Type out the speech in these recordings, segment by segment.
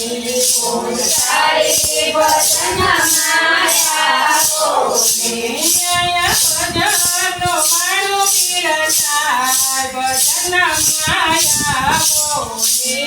પૂનતાળી ભજન માયા બોલે ભજનનો માળું પીરસાય ભજન માયા બોલે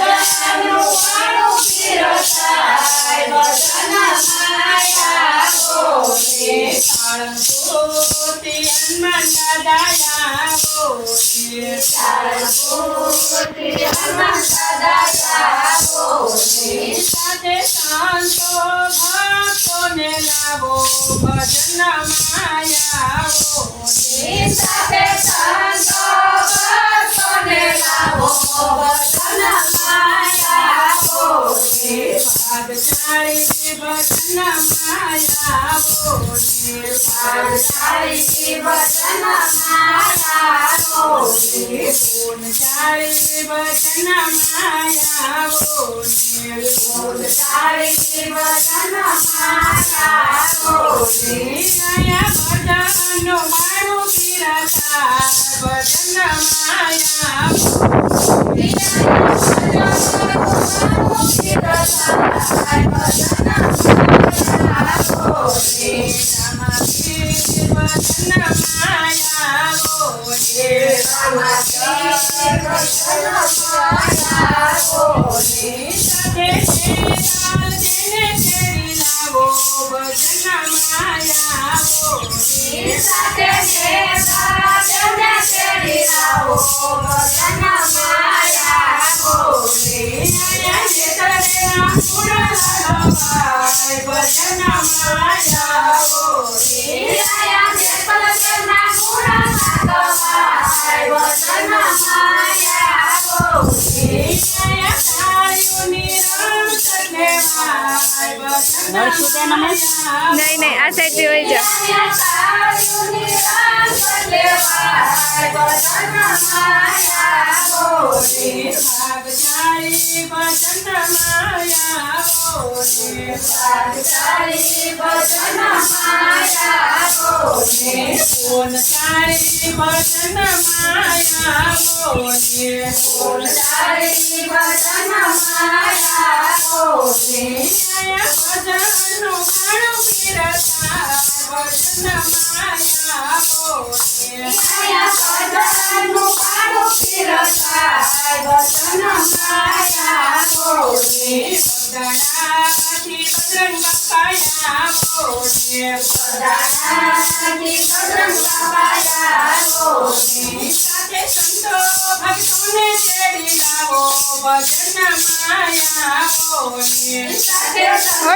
ભજનનું માળું પીરસાય ભજન માયા બોલે સાળંગપુરથી હનુમાન દાદા બોલે સાળંગપુરથી હનુમાન દાદા બોલે સાથે સંતો ભક્તોને લાવો ભજન માયા બોલે સાથે સંતો ભક્તોને લાવો ભજન માયા બોલે ભાગશાળી ભજન માયા બોલે ભાગશાળી ભજન માયા બોલે પૂનચાળી ભજન માયા બોલે પૂનચાળી ભજન માયા બોલે ભજનનો માળું પીરસાય ભજન માયા બોલે नहीं नहीं आ साइड पे हो जा पूनचाળી भजन माया बोले पूनचाળી भजन माया बोले भजनનું માળું પીરસાય ભજન માયા બોલે ભજનનું માળું પીરસાય ભજન માયા બોલે બગદાણાથી બજરંગ પાયા બોલે બગદાણાથી બજરંગ પાયા બોલે સાથે સંતો ભક્તોને તેડી લાવો ભજન માયા બોલે સાથે સંતો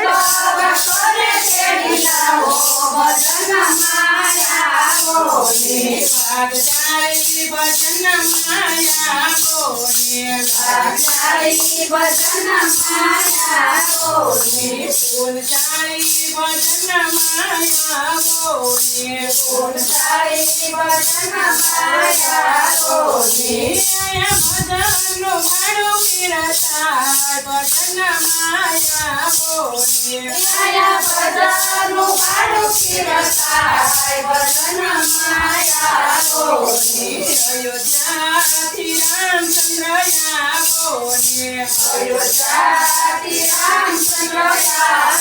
ભક્તોને તેડી લાવો ભજન માયા બોલે ભાગશાળી ભજન માયા બોલે ભાગશાળી ભજન માયા બોલે પૂનચાળી ભજન માયા બોલે પૂનચાળી ભજન માયા બોલે ભજનનું માળું પીરસાય ભજન માયા બોલે ભજનનું માળું પીરસાય ભજન માયા બોલે અયોધ્યાથી રામચંદ્ર બોલે અયોધ્યાથી રામચંદ્ર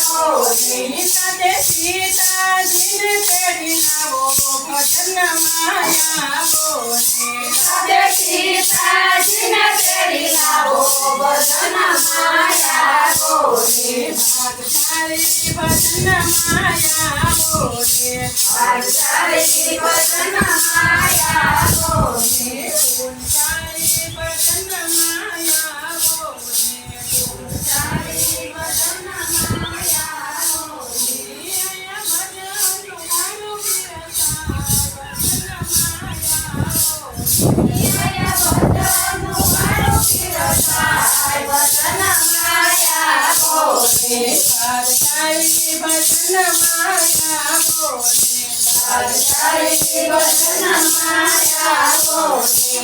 બોલે સાથે સીતાજીને તેડી લાવો ભજન માયા બોલે સાથે સીતાજીને તેડી લાવો ભજન માયા બોલે ભાગશાળી ભજન માયા બોલે ભાગશાળી ભજન માયા બોલે પૂનચાળી ભજન માયા બોલે પૂનચાળી ભજન માયા બોલે ભજનનું માળું પીરસાય ભજન માયા બોલે ભાગશાળી ભજન માયા બોલે ભાગશાળી ભજન માયા બોલે